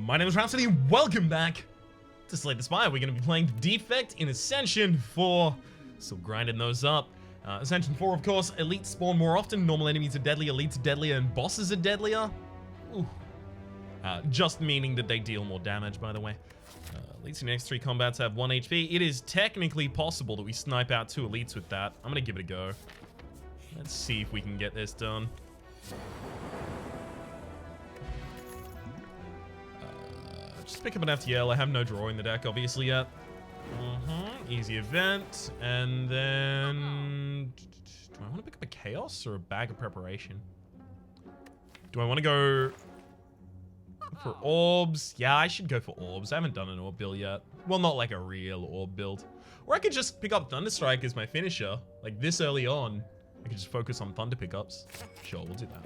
My name is Rhapsody, welcome back to Slay the Spire. We're going to be playing the Defect in Ascension 4. Still grinding those up. Ascension 4, of course, elites spawn more often, normal enemies are deadlier, elites are deadlier, and bosses are deadlier. Ooh. Just meaning that they deal more damage, by the way. Elites in the next 3 combats have 1 HP. It is technically possible that we snipe out 2 elites with that. I'm going to give it a go. Let's see if we can get this done. Just pick up an FTL. I have no draw in the deck, obviously, yet. Easy event. And then... do I want to pick up a Chaos or a Bag of Preparation? Do I want to go for Orbs? Yeah, I should go for Orbs. I haven't done an Orb build yet. Well, not like a real Orb build. Or I could just pick up Thunderstrike as my finisher. Like this early on. I could just focus on Thunder pickups. Sure, we'll do that.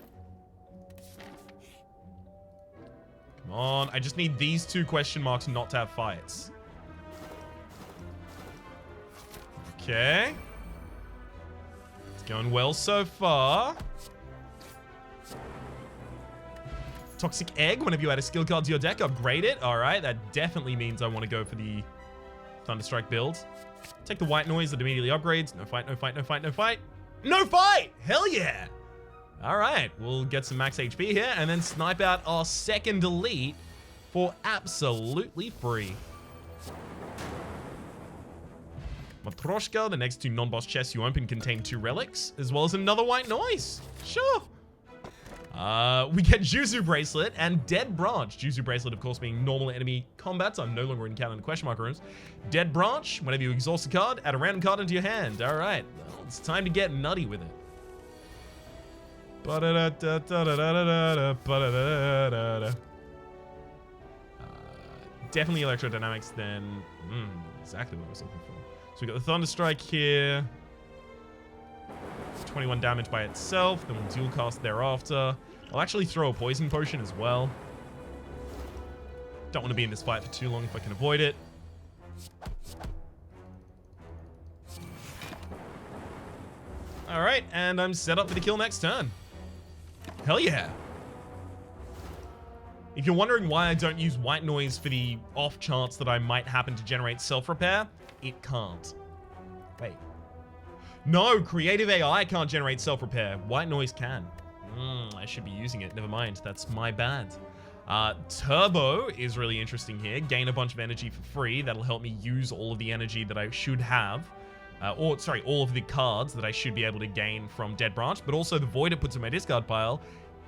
Come on, I just need these 2 question marks not to have fights. Okay. It's going well so far. Toxic Egg, whenever you add a skill card to your deck, upgrade it. Alright, that definitely means I want to go for the Thunderstrike build. Take the white noise that immediately upgrades. No fight, no fight, no fight, no fight. No fight! Hell yeah! Alright, we'll get some max HP here and then snipe out our second elite for absolutely free. Matroshka, the next 2 non-boss chests you open contain 2 relics, as well as another white noise. Sure. We get Juzu Bracelet and Dead Branch. Juzu Bracelet, of course, being normal enemy combats. I'm no longer encountering question mark rooms. Dead Branch, whenever you exhaust a card, add a random card into your hand. Alright, well, it's time to get nutty with it. Definitely electrodynamics then. Exactly what I was looking for. So we got the Thunderstrike here. 21 damage by itself. Then we'll dual cast thereafter. I'll actually throw a poison potion as well. Don't want to be in this fight for too long if I can avoid it. Alright, and I'm set up for the kill next turn. Hell yeah. If you're wondering why I don't use white noise for the off chance that I might happen to generate self-repair, it can't. Wait. No, creative AI can't generate self-repair. White noise can. I should be using it. Never mind. That's my bad. Turbo is really interesting here. Gain a bunch of energy for free. That'll help me use all of the energy that I should have. All of the cards that I should be able to gain from Dead Branch, but also the Void it puts in my discard pile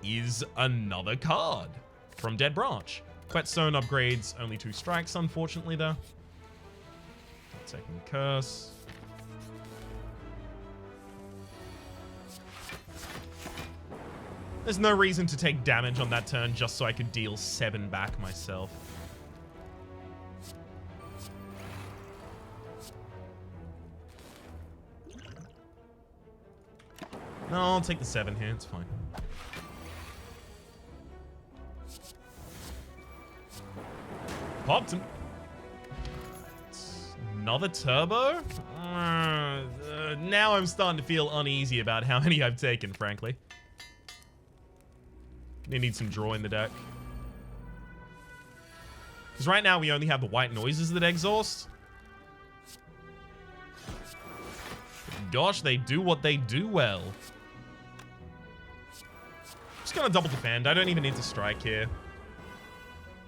is another card from Dead Branch. Whetstone upgrades only 2 strikes, unfortunately, though. Not taking the curse. There's no reason to take damage on that turn just so I could deal 7 back myself. No, I'll take the 7 here. It's fine. Popped him. Another turbo? Now I'm starting to feel uneasy about how many I've taken, frankly. Gonna need some draw in the deck. Because right now we only have the white noises that exhaust. But gosh, they do what they do well. Just gonna double defend. I don't even need to strike here.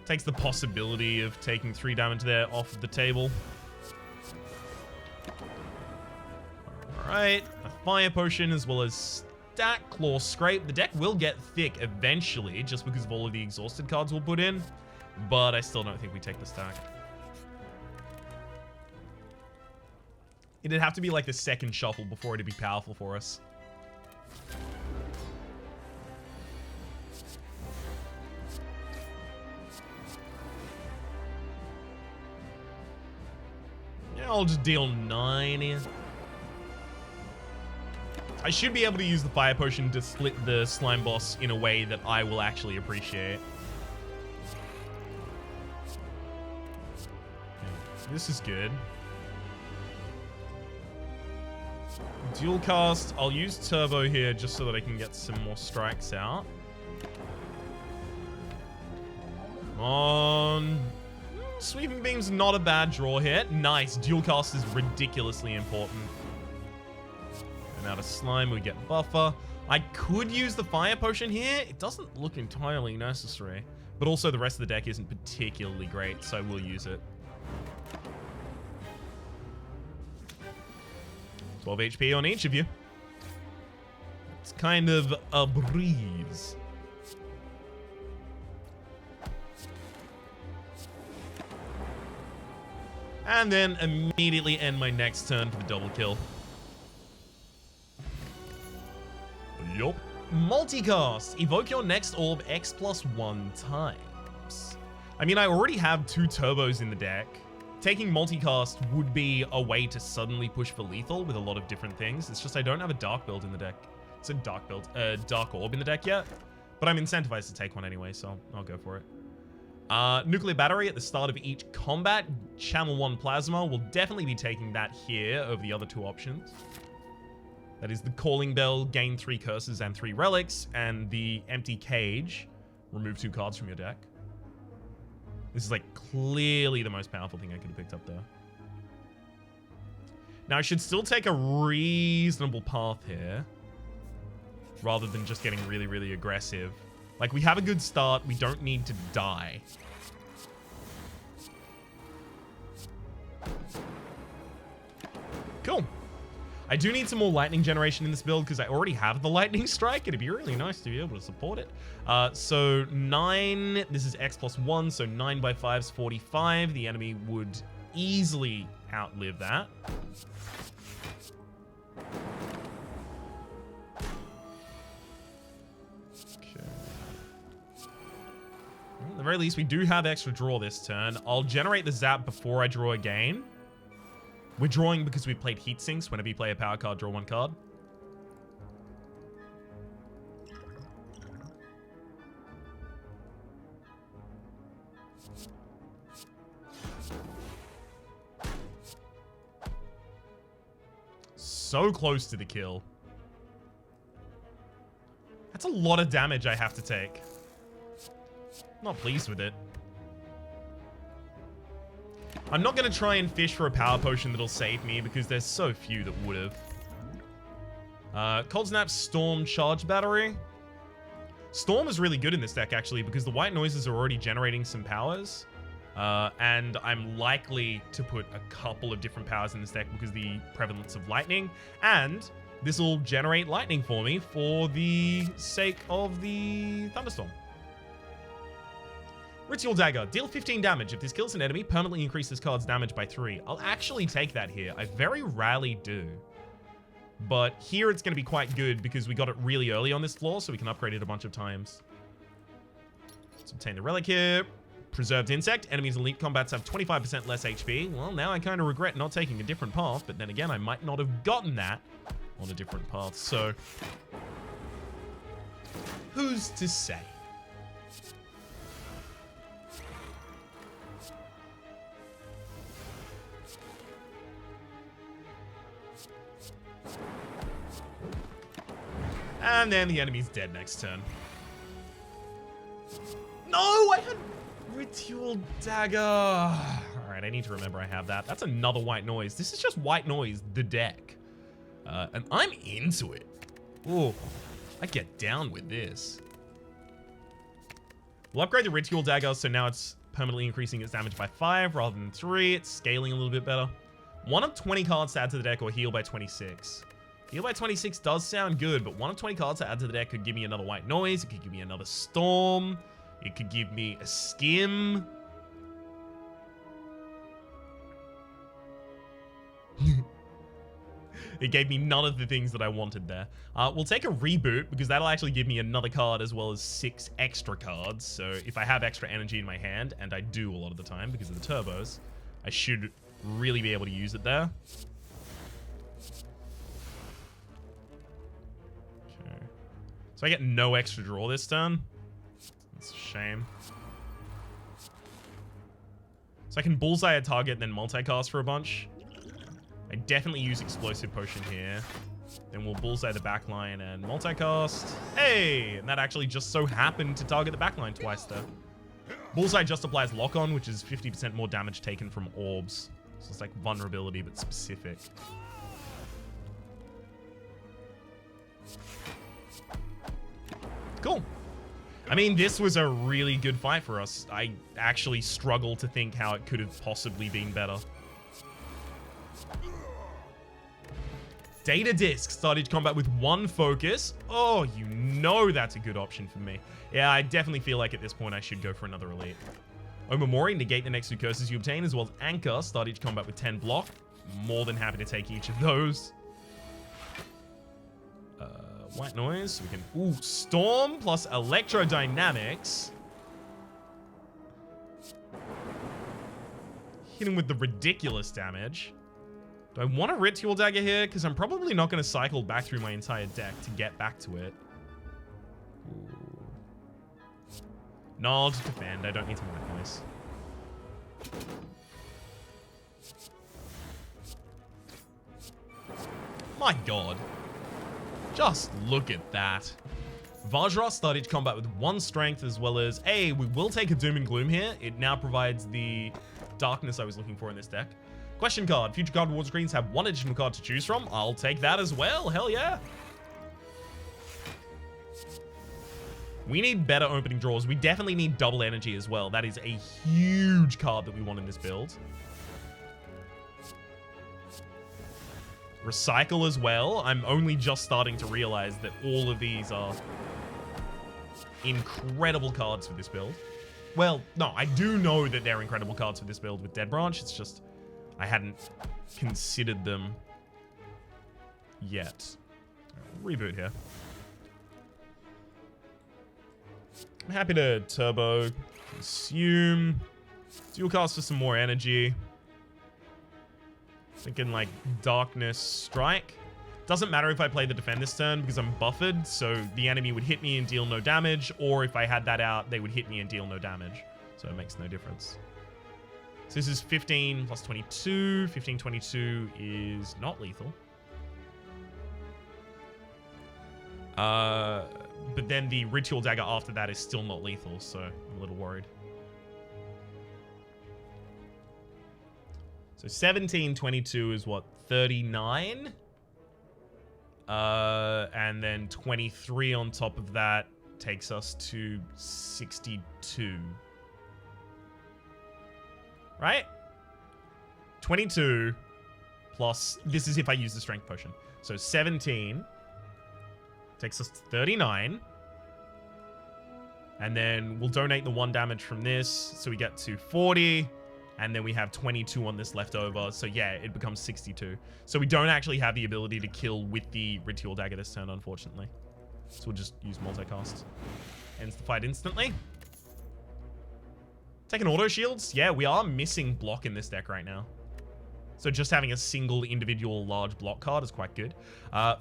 Takes the possibility of taking 3 damage there off of the table. Alright, a fire potion as well as stack claw scrape. The deck will get thick eventually just because of all of the exhausted cards we'll put in, but I still don't think we take the stack. It'd have to be like the second shuffle before it'd be powerful for us. Yeah, I'll just deal 9 here. I should be able to use the fire potion to split the slime boss in a way that I will actually appreciate. Okay, this is good. Dual cast. I'll use turbo here just so that I can get some more strikes out. Come on. Sweeping Beam's not a bad draw here. Nice. Dual Cast is ridiculously important. And out of Slime, we get Buffer. I could use the Fire Potion here. It doesn't look entirely necessary. But also the rest of the deck isn't particularly great, so we'll use it. 12 HP on each of you. It's kind of a breeze. And then immediately end my next turn for the double kill. Yup. Multicast. Evoke your next orb X+1 times. I mean, I already have 2 turbos in the deck. Taking multicast would be a way to suddenly push for lethal with a lot of different things. It's just I don't have a dark build in the deck. It's a dark build, dark orb in the deck yet. But I'm incentivized to take one anyway, so I'll go for it. Nuclear battery at the start of each combat. Channel 1 plasma. We'll definitely be taking that here over the other 2 options. That is the Calling Bell, gain 3 curses and 3 relics, and the Empty Cage, remove 2 cards from your deck. This is like clearly the most powerful thing I could have picked up there. Now I should still take a reasonable path here, rather than just getting really, really aggressive. Like, we have a good start, we don't need to die. Cool. I do need some more lightning generation in this build because I already have the lightning strike. It'd be really nice to be able to support it. So 9, this is X+1, so 9 by 5 is 45. The enemy would easily outlive that. Okay. Well, at the very least, we do have extra draw this turn. I'll generate the zap before I draw again. We're drawing because we played heat sinks. Whenever you play a power card, draw 1 card. So close to the kill. That's a lot of damage I have to take. Not pleased with it. I'm not going to try and fish for a power potion that'll save me because there's so few that would have. Cold Snap, Storm, Charge Battery. Storm is really good in this deck, actually, because the white noises are already generating some powers. And I'm likely to put a couple of different powers in this deck because of the prevalence of lightning. And this will generate lightning for me for the sake of the Thunderstorm. Ritual Dagger. Deal 15 damage. If this kills an enemy, permanently increase this card's damage by 3. I'll actually take that here. I very rarely do. But here it's going to be quite good because we got it really early on this floor, so we can upgrade it a bunch of times. Let's obtain the relic here. Preserved Insect. Enemies in elite combats have 25% less HP. Well, now I kind of regret not taking a different path, but then again, I might not have gotten that on a different path, so who's to say? And then the enemy's dead next turn. No, I had Ritual Dagger. Alright, I need to remember I have that. That's another white noise. This is just white noise, the deck. And I'm into it. Ooh, I get down with this. We'll upgrade the Ritual Dagger, so now it's permanently increasing its damage by 5 rather than 3. It's scaling a little bit better. 1 of 20 cards to add to the deck or heal by 26. Heal by 26 does sound good, but 1 of 20 cards to add to the deck could give me another white noise. It could give me another storm. It could give me a skim. It gave me none of the things that I wanted there. We'll take a reboot because that'll actually give me another card as well as 6 extra cards. So if I have extra energy in my hand, and I do a lot of the time because of the turbos, I should really be able to use it there. Okay. So I get no extra draw this turn. That's a shame. So I can bullseye a target and then multicast for a bunch. I definitely use Explosive Potion here. Then we'll bullseye the backline and multicast. Hey! And that actually just so happened to target the backline twice there. Bullseye just applies lock-on, which is 50% more damage taken from orbs. So it's like vulnerability, but specific. Cool. I mean, this was a really good fight for us. I actually struggle to think how it could have possibly been better. Data Disc started combat with 1 focus. Oh, you know that's a good option for me. Yeah, I definitely feel like at this point I should go for another elite. Omamori, negate the next 2 curses you obtain, as well as Anchor, start each combat with 10 block. More than happy to take each of those. White noise, so we can... Ooh, Storm plus Electrodynamics. Hit him with the ridiculous damage. Do I want a Ritual Dagger here? Because I'm probably not going to cycle back through my entire deck to get back to it. Ooh. No, I'll just defend. I don't need to White Noise. My god. Just look at that. Vajra started combat with 1 strength, as well as, hey, we will take a Doom and Gloom here. It now provides the darkness I was looking for in this deck. Question card. Future card reward screens have 1 additional card to choose from. I'll take that as well. Hell yeah. We need better opening draws. We definitely need double energy as well. That is a huge card that we want in this build. Recycle as well. I'm only just starting to realize that all of these are incredible cards for this build. Well, no, I do know that they're incredible cards for this build with Dead Branch. It's just I hadn't considered them yet. Right, reboot here. I'm happy to turbo, consume, dual cast for some more energy. Thinking like Darkness Strike. Doesn't matter if I play the defend this turn because I'm buffered, so the enemy would hit me and deal no damage, or if I had that out, they would hit me and deal no damage. So it makes no difference. So this is 15 plus 22. 15, 22 is not lethal. But then the Ritual Dagger after that is still not lethal, so I'm a little worried. So 17, 22 is what, 39? And then 23 on top of that takes us to 62. Right? 22 plus, this is if I use the strength potion. So 17 takes us to 39. And then we'll donate the 1 damage from this. So we get to 40. And then we have 22 on this left over. So yeah, it becomes 62. So we don't actually have the ability to kill with the Ritual Dagger this turn, unfortunately. So we'll just use multicast. Ends the fight instantly. Taking auto shields. Yeah, we are missing block in this deck right now. So just having a single individual large block card is quite good.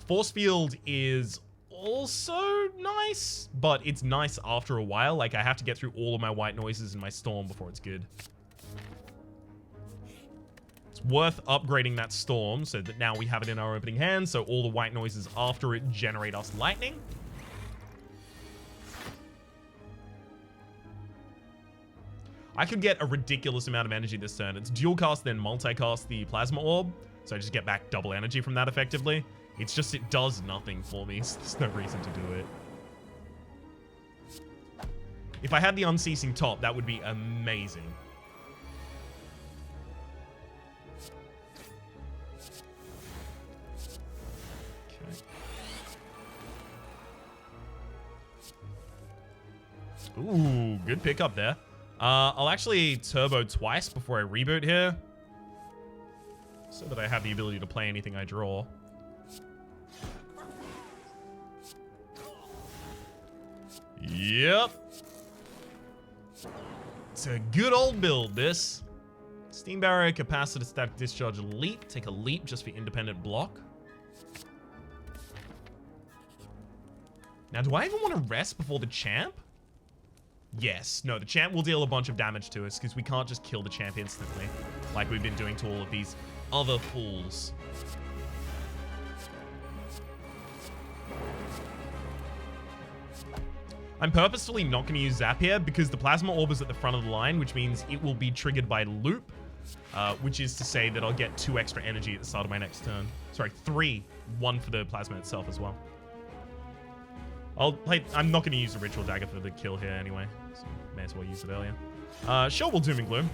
Force Field is also nice, but it's nice after a while. Like, I have to get through all of my white noises and my storm before it's good. It's worth upgrading that storm so that now we have it in our opening hand, so all the white noises after it generate us lightning. I could get a ridiculous amount of energy this turn. It's dual cast, then multicast the Plasma Orb, so I just get back double energy from that effectively. It's just, it does nothing for me, so there's no reason to do it. If I had the Unceasing Top, that would be amazing. Okay. Ooh, good pickup there. I'll actually turbo twice before I reboot here, so that I have the ability to play anything I draw. Yep. It's a good old build, this. Steam Barrier, Capacitor, Static Discharge, Leap. Take a leap just for independent block. Now, do I even want to rest before the champ? Yes. No, the champ will deal a bunch of damage to us because we can't just kill the champ instantly like we've been doing to all of these other fools. I'm purposefully not going to use Zap here because the Plasma Orb is at the front of the line, which means it will be triggered by Loop, which is to say that I'll get 2 extra energy at the start of my next turn. Sorry, 3. 1 for the Plasma itself as well. I'm not going to use the Ritual Dagger for the kill here anyway, so may as well use it earlier. Sure, we'll Doom and Gloom.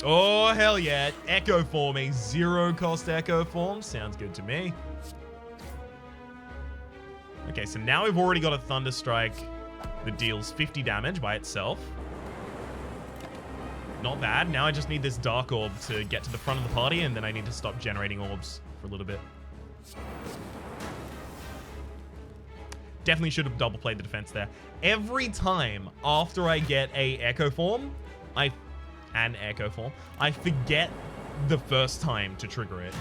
Oh, hell yeah. Echo Form, a 0-cost Echo Form. Sounds good to me. Okay, so now we've already got a Thunder Strike that deals 50 damage by itself. Not bad. Now I just need this Dark Orb to get to the front of the party, and then I need to stop generating orbs for a little bit. Definitely should have double played the defense there. Every time after I get an Echo Form, I forget the first time to trigger it.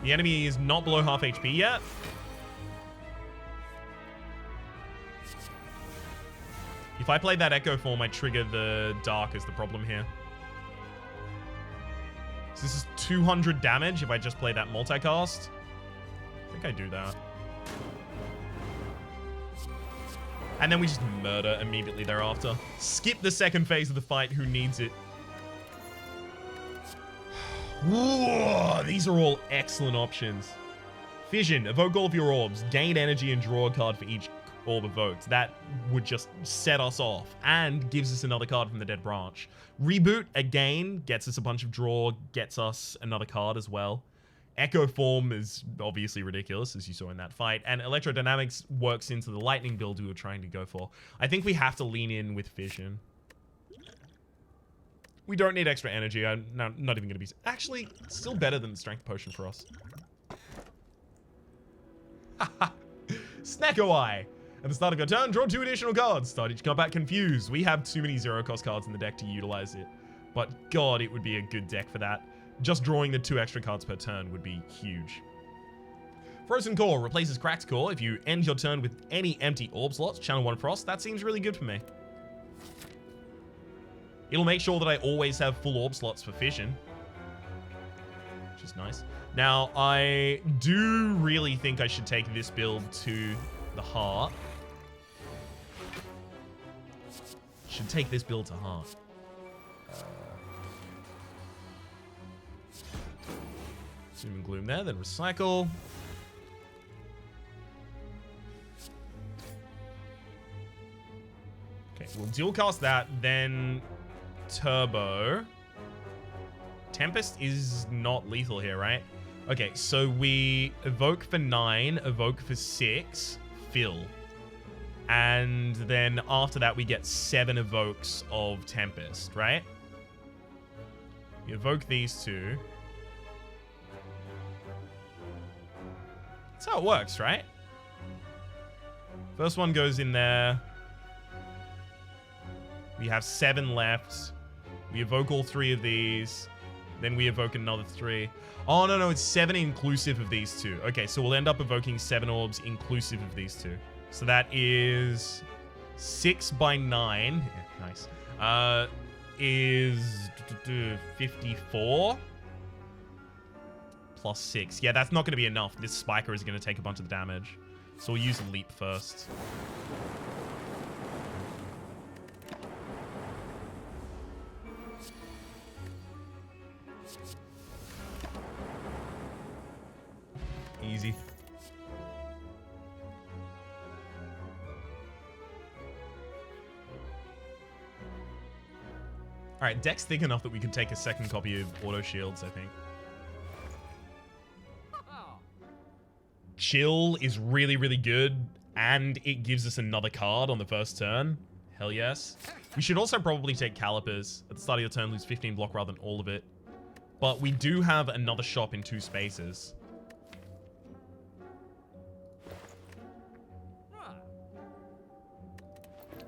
The enemy is not below half HP yet. If I play that Echo Form, I trigger the Dark as the problem here. So this is 200 damage if I just play that multicast. I think I do that. And then we just murder immediately thereafter. Skip the second phase of the fight. Who needs it? Whoa, these are all excellent options. Fission. Evoke all of your orbs. Gain energy and draw a card for each orb evoked. That would just set us off and gives us another card from the Dead Branch. Reboot, again, gets us a bunch of draw, gets us another card as well. Echo Form is obviously ridiculous, as you saw in that fight. And Electrodynamics works into the Lightning build we were trying to go for. I think we have to lean in with Fission. We don't need extra energy. I'm not even going to be... Actually, still better than the Strength Potion for us. Snacko Eye. At the start of your turn, draw 2 additional cards. Start each combat confused. We have too many 0-cost cards in the deck to utilize it. But God, it would be a good deck for that. Just drawing the 2 extra cards per turn would be huge. Frozen Core replaces Cracked Core. If you end your turn with any empty orb slots, channel 1 Frost. That seems really good for me. It'll make sure that I always have full orb slots for Fission, which is nice. Now, I do really think I should take this build to the heart. Should take this build to heart. Doom and Gloom there, then recycle. Okay, we'll dual cast that, then turbo. Tempest is not lethal here, right? Okay, so we evoke for 9, evoke for 6, fill. And then after that, we get 7 evokes of Tempest, right? We evoke these 2. That's how it works, right? First one goes in there. We have 7 left. We evoke all 3 of these. Then we evoke another 3. Oh, no, it's 7 inclusive of these 2. Okay, so we'll end up evoking 7 orbs inclusive of these 2. So that is 6 by 9. Yeah, nice. Is 54 plus 6. Yeah, that's not going to be enough. This Spiker is going to take a bunch of the damage. So we'll use Leap first. Easy. Alright, deck's thick enough that we can take a second copy of Auto Shields, I think. Chill is really, really good, and it gives us another card on the first turn. Hell yes. We should also probably take Calipers. At the start of your turn, lose 15 block rather than all of it. But we do have another shop in 2 spaces.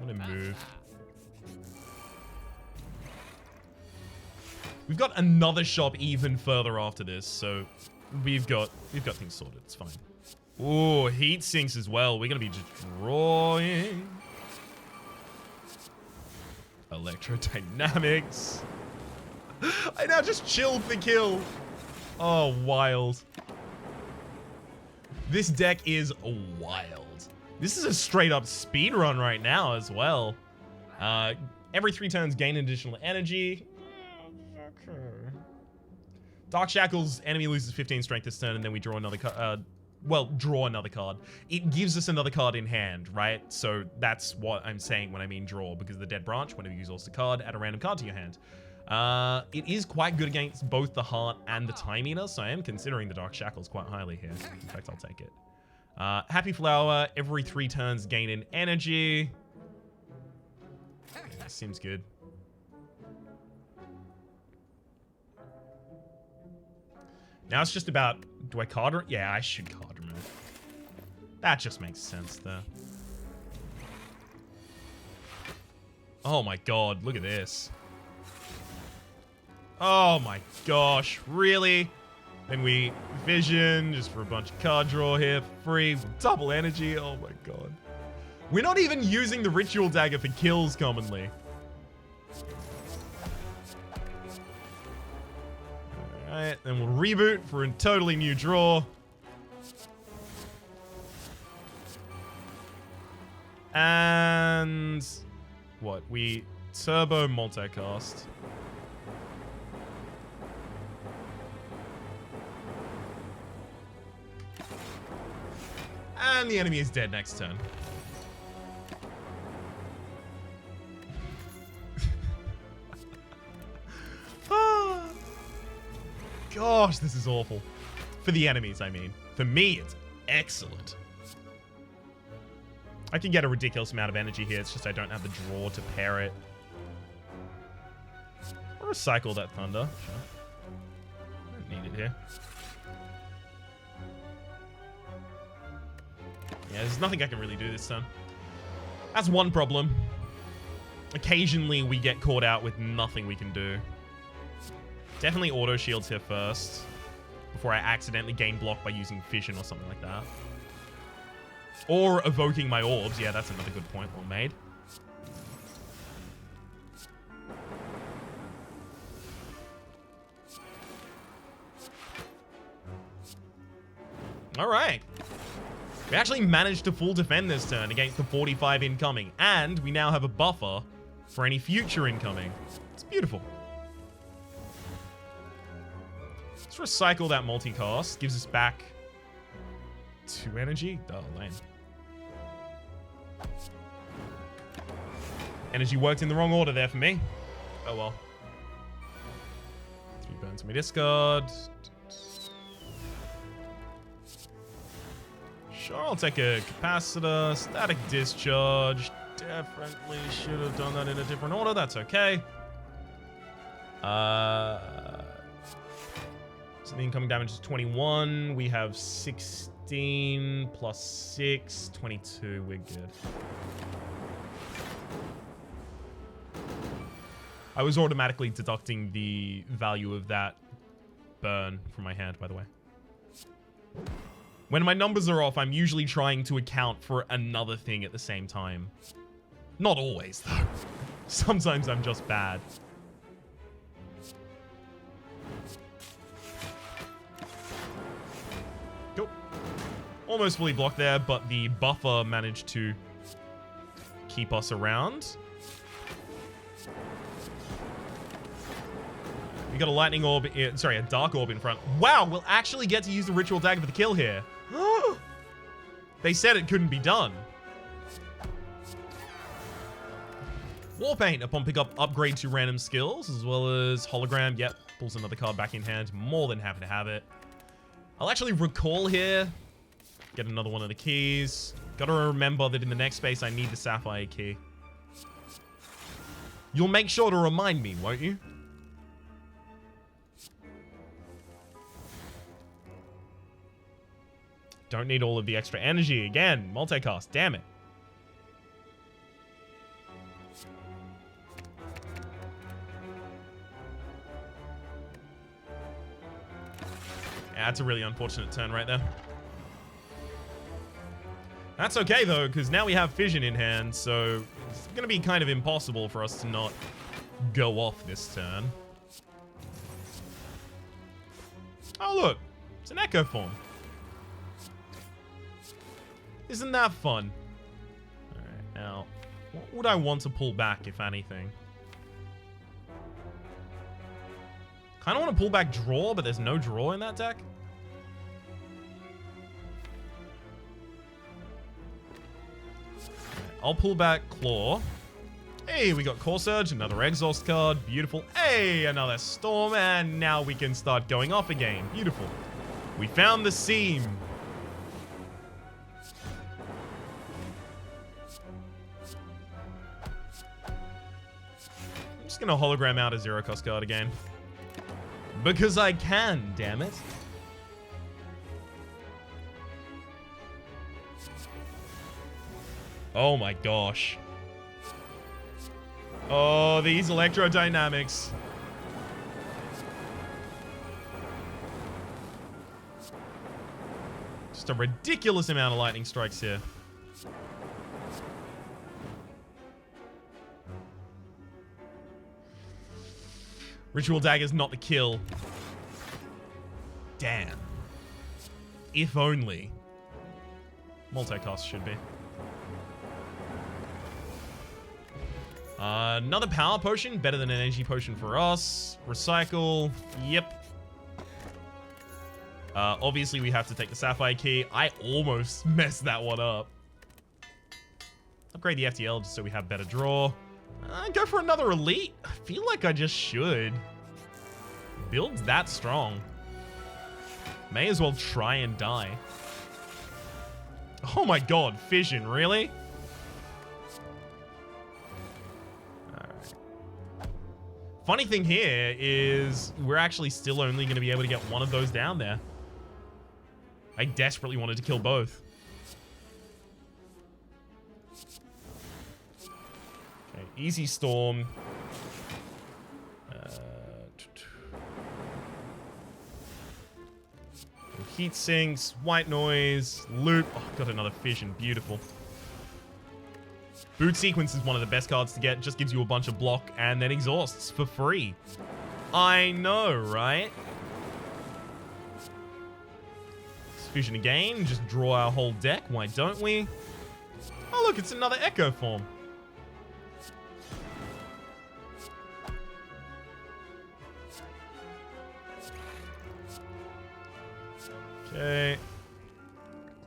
I'm gonna move. We've got another shop even further after this, so we've got things sorted. It's fine. Ooh, heat sinks as well. We're gonna be just drawing. Electrodynamics. I now just chilled the kill. Oh, wild. This deck is wild. This is a straight up speed run right now as well. Every 3 turns gain additional energy. Okay. Dark Shackles, enemy loses 15 strength this turn, and then we draw another card. Draw another card. It gives us another card in hand, right? So that's what I'm saying when I mean draw, because the Dead Branch, whenever you exhaust a card, add a random card to your hand. It is quite good against both the Heart and the Time Eater, so I am considering the Dark Shackles quite highly here. In fact, I'll take it. Happy Flower, every 3 turns gain an energy. Yeah, seems good. Now it's just about, do I card? Yeah, I should card remove. That just makes sense there. Oh my god, look at this. Oh my gosh, really? Then we vision just for a bunch of card draw here for free. Double energy, oh my god. We're not even using the Ritual Dagger for kills commonly. Alright, then we'll reboot for a totally new draw. And what? We turbo multicast. And the enemy is dead next turn. Gosh, this is awful. For the enemies, I mean. For me, it's excellent. I can get a ridiculous amount of energy here. It's just I don't have the draw to pair it. I'll recycle that Thunder. Sure. Don't need it here. Yeah, there's nothing I can really do this turn. That's one problem. Occasionally, we get caught out with nothing we can do. Definitely auto shields here first, before I accidentally gain block by using fission or something like that. Or evoking my orbs. Yeah, that's another good point well made. Alright. We actually managed to full defend this turn against the 45 incoming, and we now have a buffer for any future incoming. It's beautiful. Let's recycle that multicast. Gives us back 2 energy. Oh, lame. Energy worked in the wrong order there for me. Oh well. 3 burns on my discard. Sure, I'll take a capacitor. Static discharge. Definitely should have done that in a different order. That's okay. So the incoming damage is 21. We have 16 plus 6, 22. We're good. I was automatically deducting the value of that burn from my hand, by the way. When my numbers are off, I'm usually trying to account for another thing at the same time. Not always, though. Sometimes I'm just bad. Cool. Almost fully blocked there, but the buffer managed to keep us around. We got a lightning orb, sorry, a dark orb in front. Wow, we'll actually get to use the ritual dagger for the kill here. They said it couldn't be done. Warpaint, upon pickup, upgrade to random skills, as well as hologram. Yep, pulls another card back in hand. More than happy to have it. I'll actually recall here. Get another one of the keys. Gotta remember that in the next space, I need the sapphire key. You'll make sure to remind me, won't you? Don't need all of the extra energy. Again, multicast. Damn it. Yeah, that's a really unfortunate turn right there. That's okay, though, because now we have fission in hand, so it's going to be kind of impossible for us to not go off this turn. Oh, look. It's an echo form. Isn't that fun? Alright, now, what would I want to pull back, if anything? Kind of want to pull back Draw, but there's no Draw in that deck. I'll pull back Claw. Hey, we got Core Surge, another Exhaust card. Beautiful. Hey, another Storm, and now we can start going off again. Beautiful. We found the seam. I'm just gonna hologram out a zero cost card again. Because I can, damn it. Oh my gosh. Oh, these electrodynamics. Just a ridiculous amount of lightning strikes here. Ritual Dagger's not the kill. Damn. If only. Multi-cost should be. Another power potion, better than an energy potion for us. Recycle, yep. Obviously we have to take the Sapphire Key. I almost messed that one up. Upgrade the FTL just so we have better draw. Go for another Elite. I feel like I just should. Build's that strong. May as well try and die. Oh my god, Fission, really? Funny thing here is we're actually still only going to be able to get one of those down there. I desperately wanted to kill both. Okay, easy Storm. Heat Sinks, White Noise, Loot. Oh, got another Fission. Beautiful. Boot Sequence is one of the best cards to get. Just gives you a bunch of block and then exhausts for free. I know, right? Fission again. Just draw our whole deck. Why don't we? Oh, look, it's another Echo form. Okay.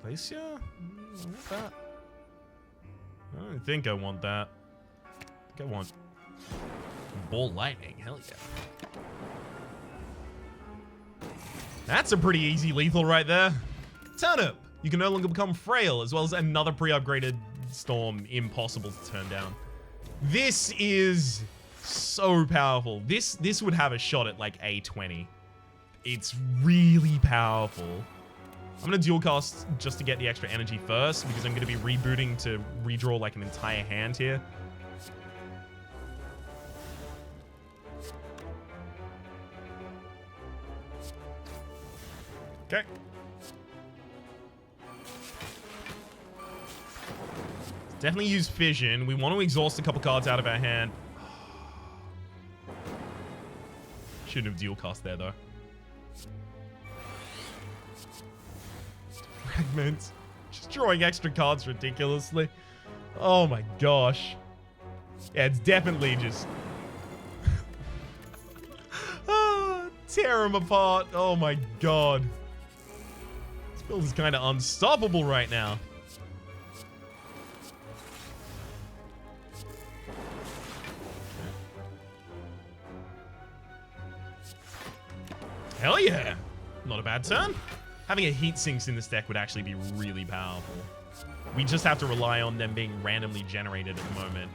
Glacier? What's that? I don't think I want that. I think I want Ball Lightning. Hell yeah. That's a pretty easy lethal right there. Turnip. You can no longer become frail, as well as another pre-upgraded Storm. Impossible to turn down. This is so powerful. This would have a shot at like A20. It's really powerful. I'm going to dual cast just to get the extra energy first, because I'm going to be rebooting to redraw like an entire hand here. Okay. Definitely use Fission. We want to exhaust a couple cards out of our hand. Shouldn't have dual cast there, though. Fragment. Just drawing extra cards ridiculously. Oh my gosh. Yeah, it's definitely just... tear them apart. Oh my god. This build is kind of unstoppable right now. Hell yeah. Not a bad turn. Having a Heat Sinks in this deck would actually be really powerful. We just have to rely on them being randomly generated at the moment.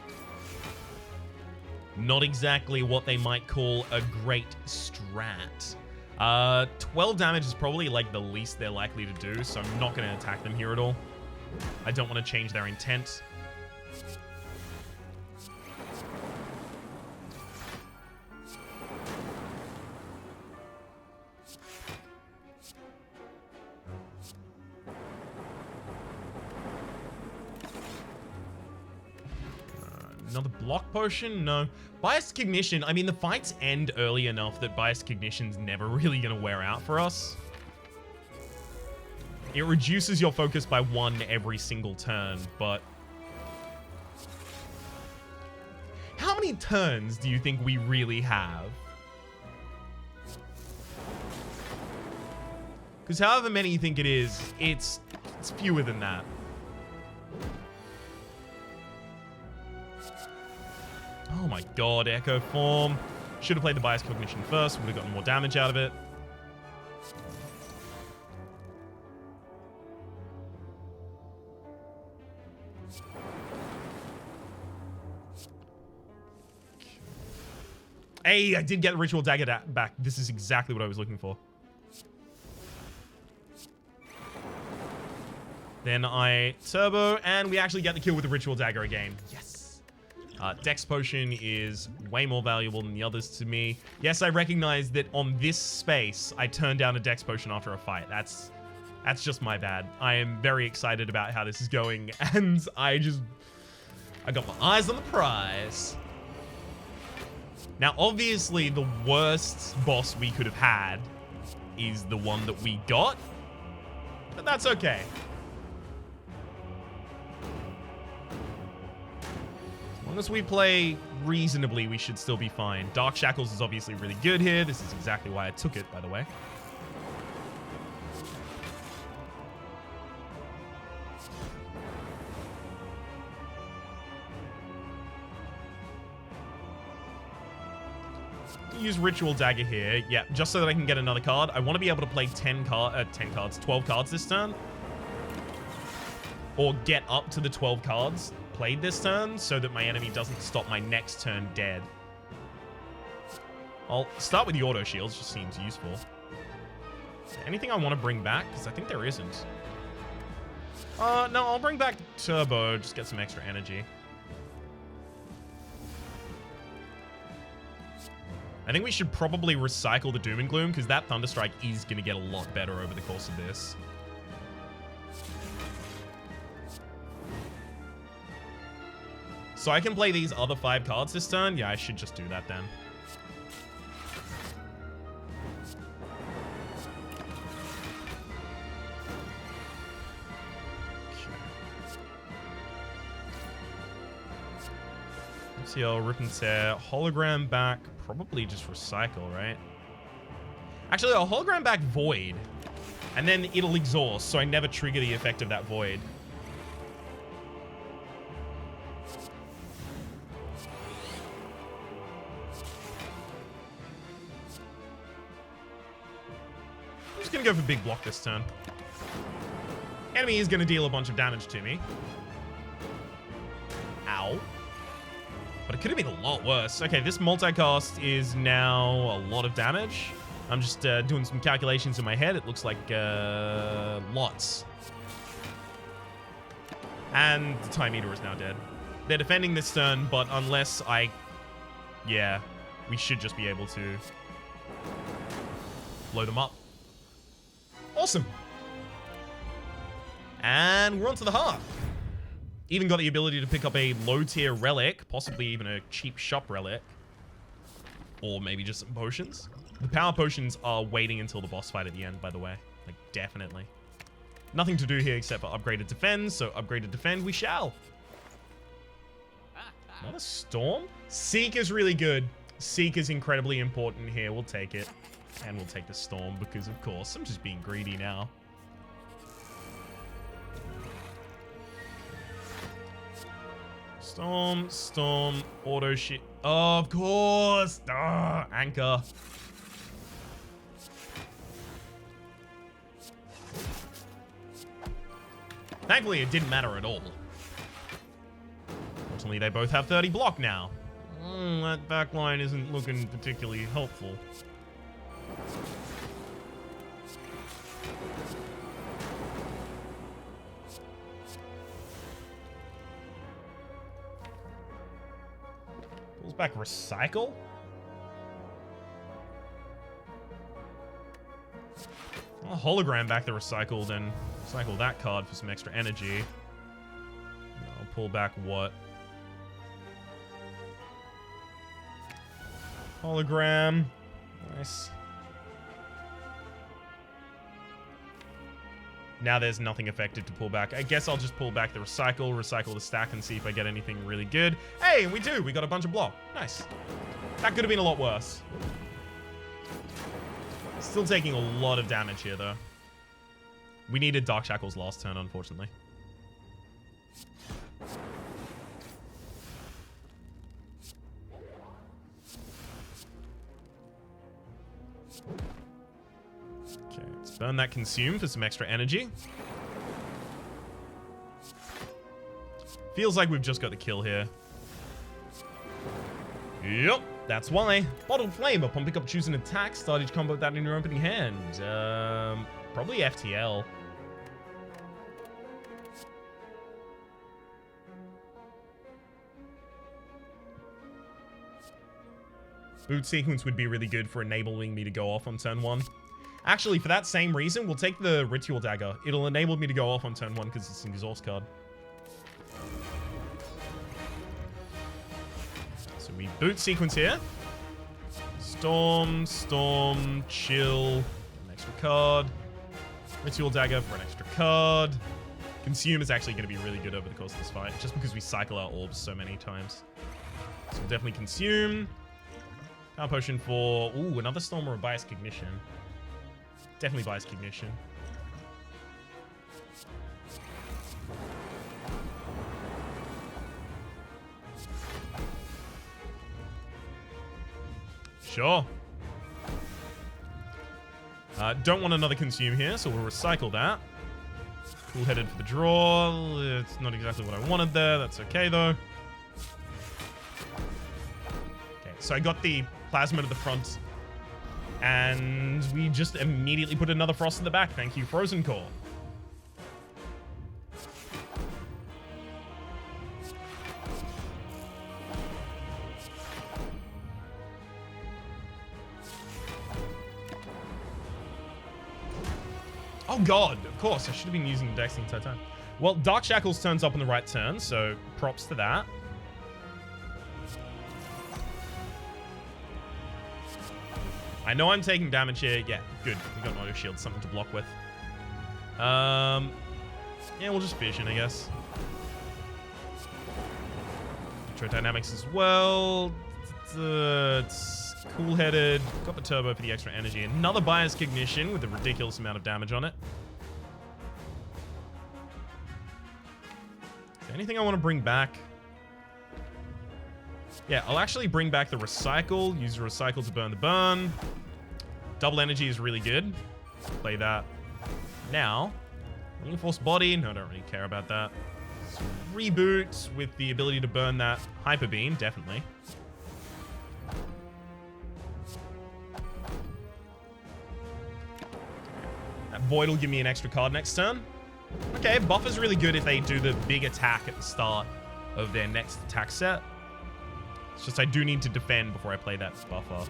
Not exactly what they might call a great strat. 12 damage is probably like the least they're likely to do, so I'm not going to attack them here at all. I don't want to change their intent. Another block potion? No. Biased Cognition. I mean, the fights end early enough that Biased Cognition's never really going to wear out for us. It reduces your focus by 1 every single turn, but... How many turns do you think we really have? Because however many you think it is, it's fewer than that. Oh my god, Echo Form. Should have played the Biased Cognition first, would have gotten more damage out of it. Hey, I did get the Ritual Dagger back. This is exactly what I was looking for. Then I turbo, and we actually get the kill with the Ritual Dagger again. Yes. Dex Potion is way more valuable than the others to me. Yes, I recognize that on this space, I turned down a Dex Potion after a fight. That's just my bad. I am very excited about how this is going, and I got my eyes on the prize. Now, obviously, the worst boss we could have had is the one that we got, but that's okay. As long as we play reasonably, we should still be fine. Dark Shackles is obviously really good here. This is exactly why I took it, by the way. Use Ritual Dagger here. Yeah, just so that I can get another card. I want to be able to play 12 cards this turn. Or get up to the 12 cards played this turn so that my enemy doesn't stop my next turn dead. I'll start with the auto shields, just seems useful. Is there anything I want to bring back? Because I think there isn't. No, I'll bring back Turbo, just get some extra energy. I think we should probably recycle the Doom and Gloom, because that Thunderstrike is going to get a lot better over the course of this. So I can play these other 5 cards this turn? Yeah, I should just do that then. MCL, Rip and Tear, Hologram back, probably just recycle, right? Actually, I'll Hologram back Void, and then it'll exhaust, so I never trigger the effect of that Void. I'm just gonna go for big block this turn. Enemy is gonna deal a bunch of damage to me. Ow. But it could have been a lot worse. Okay, this multicast is now a lot of damage. I'm just doing some calculations in my head. It looks like lots. And the Time Eater is now dead. They're defending this turn, but unless I... Yeah, we should just be able to blow them up. Awesome. And we're on to the heart. Even got the ability to pick up a low-tier relic, possibly even a cheap shop relic. Or maybe just some potions. The power potions are waiting until the boss fight at the end, by the way. Like, definitely. Nothing to do here except for upgraded defend, so upgraded defend we shall. Another storm? Seek is really good. Seek is incredibly important here. We'll take it. And we'll take the storm because, of course, I'm just being greedy now. Storm, storm, auto shit. Oh, of course. Anchor. Thankfully, it didn't matter at all. Fortunately, they both have 30 block now. That backline isn't looking particularly helpful. Pulls back recycle? I'll hologram back the recycled and recycle that card for some extra energy. I'll pull back what? Hologram. Nice. Now there's nothing effective to pull back. I guess I'll just pull back the recycle the stack, and see if I get anything really good. Hey, and we do. We got a bunch of block. Nice. That could have been a lot worse. Still taking a lot of damage here, though. We needed Dark Shackles last turn, unfortunately. Okay, let's burn that Consume for some extra energy. Feels like we've just got the kill here. Yup, that's why. Bottled Flame, upon pick up, choose an attack. Start each combo with that in your opening hand. Probably FTL. Boot Sequence would be really good for enabling me to go off on turn 1. Actually, for that same reason, we'll take the Ritual Dagger. It'll enable me to go off on turn 1 because it's an exhaust card. So we Boot Sequence here. Storm, Chill, an extra card. Ritual Dagger for an extra card. Consume is actually going to be really good over the course of this fight, just because we cycle our orbs so many times. So we'll definitely Consume. Power Potion for... Ooh, another Storm or a Bias Cognition. Definitely Bias Cognition. Sure. Don't want another Consume here, so we'll recycle that. Cool-headed for the draw. It's not exactly what I wanted there. That's okay, though. Okay, so I got the Plasma to the front, and we just immediately put another Frost in the back. Thank you, Frozen Core. Oh god, of course, I should have been using Dex the entire time. Well, Dark Shackles turns up on the right turn, so props to that. I know I'm taking damage here. Yeah, good. We got an auto shield, something to block with. Yeah, we'll just Vision, I guess. Retro Dynamics as well. It's cool-headed. Got the turbo for the extra energy. Another Bias Cognition with a ridiculous amount of damage on it. Is there anything I want to bring back? Yeah, I'll actually bring back the Recycle. Use the Recycle to burn the burn. Double energy is really good. Play that now. Reinforced Body. No, I don't really care about that. So reboot with the ability to burn that Hyper Beam. Definitely. That Void will give me an extra card next turn. Okay, Buffer's really good if they do the big attack at the start of their next attack set. It's just I do need to defend before I play that Buffer.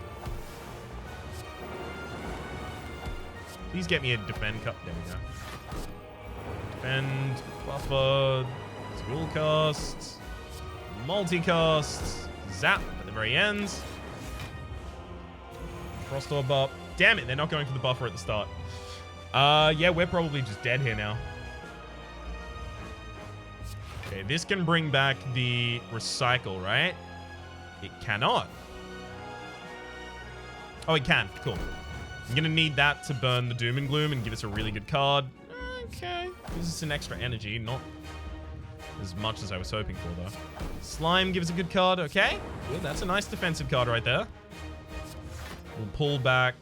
Please get me a defend cup. There we go. Defend, Buffer, Dual Cast, Multicast, Zap at the very end. Frost Orb up. Damn it, they're not going for the Buffer at the start. Yeah, we're probably just dead here now. Okay, this can bring back the Recycle, right? It cannot. Oh, it can. Cool. I'm going to need that to burn the Doom and Gloom and give us a really good card. Okay. Gives us an extra energy. Not as much as I was hoping for, though. Slime gives a good card. Okay. Good. That's a nice defensive card right there. We'll pull back.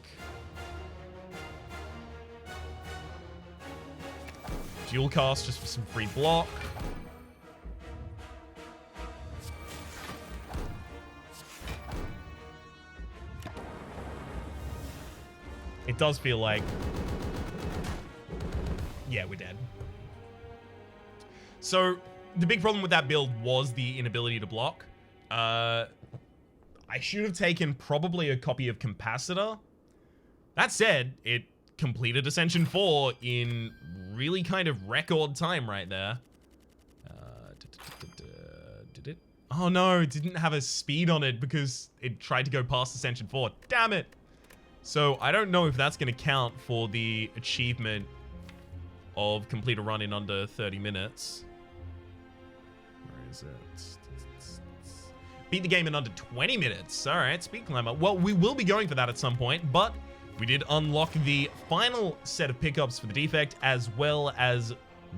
Dual Cast just for some free block. It does feel like... Yeah, we're dead. So, the big problem with that build was the inability to block. I should have taken probably a copy of Capacitor. That said, it completed Ascension 4 in really kind of record time right there. Did it? Oh no, it didn't have a speed on it because it tried to go past Ascension 4. Damn it. So I don't know if that's going to count for the achievement of complete a run in under 30 minutes. Where is it? Beat the game in under 20 minutes. All right, speed climber. Well, we will be going for that at some point, but we did unlock the final set of pickups for the defect as well as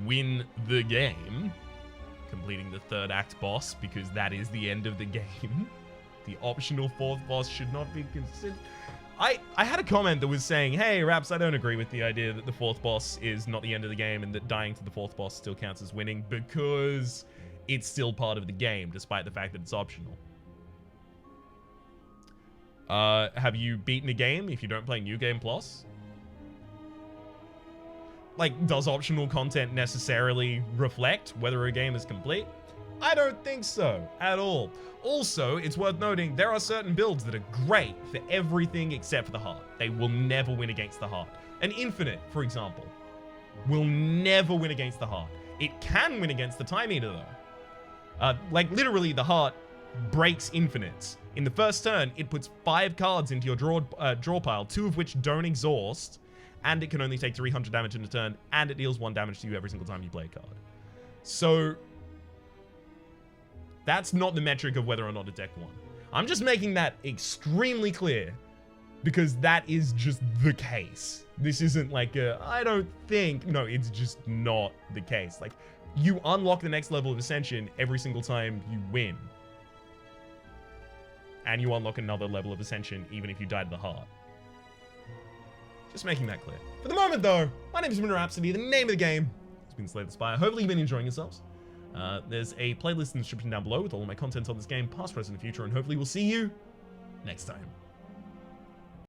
win the game. Completing the third act boss because that is the end of the game. The optional fourth boss should not be considered. I had a comment that was saying, hey, Raps, I don't agree with the idea that the fourth boss is not the end of the game and that dying to the fourth boss still counts as winning because it's still part of the game, despite the fact that it's optional. Have you beaten a game if you don't play New Game Plus? Like, does optional content necessarily reflect whether a game is complete? I don't think so, at all. Also, it's worth noting, there are certain builds that are great for everything except for the heart. They will never win against the heart. An Infinite, for example, will never win against the heart. It can win against the Time Eater, though. Like, literally, the heart breaks infinites. In the first turn, it puts 5 cards into your draw pile, 2 of which don't exhaust, and it can only take 300 damage in a turn, and it deals 1 damage to you every single time you play a card. So, that's not the metric of whether or not a deck won. I'm just making that extremely clear, because that is just the case. This isn't like a, I don't think, no, it's just not the case. Like, you unlock the next level of Ascension every single time you win. And you unlock another level of Ascension even if you die to the heart. Just making that clear. For the moment, though, my name is Rhapsody. The name of the game has been Slay the Spire. Hopefully you've been enjoying yourselves. There's a playlist in the description down below with all of my content on this game, past, present, and future, and hopefully we'll see you next time.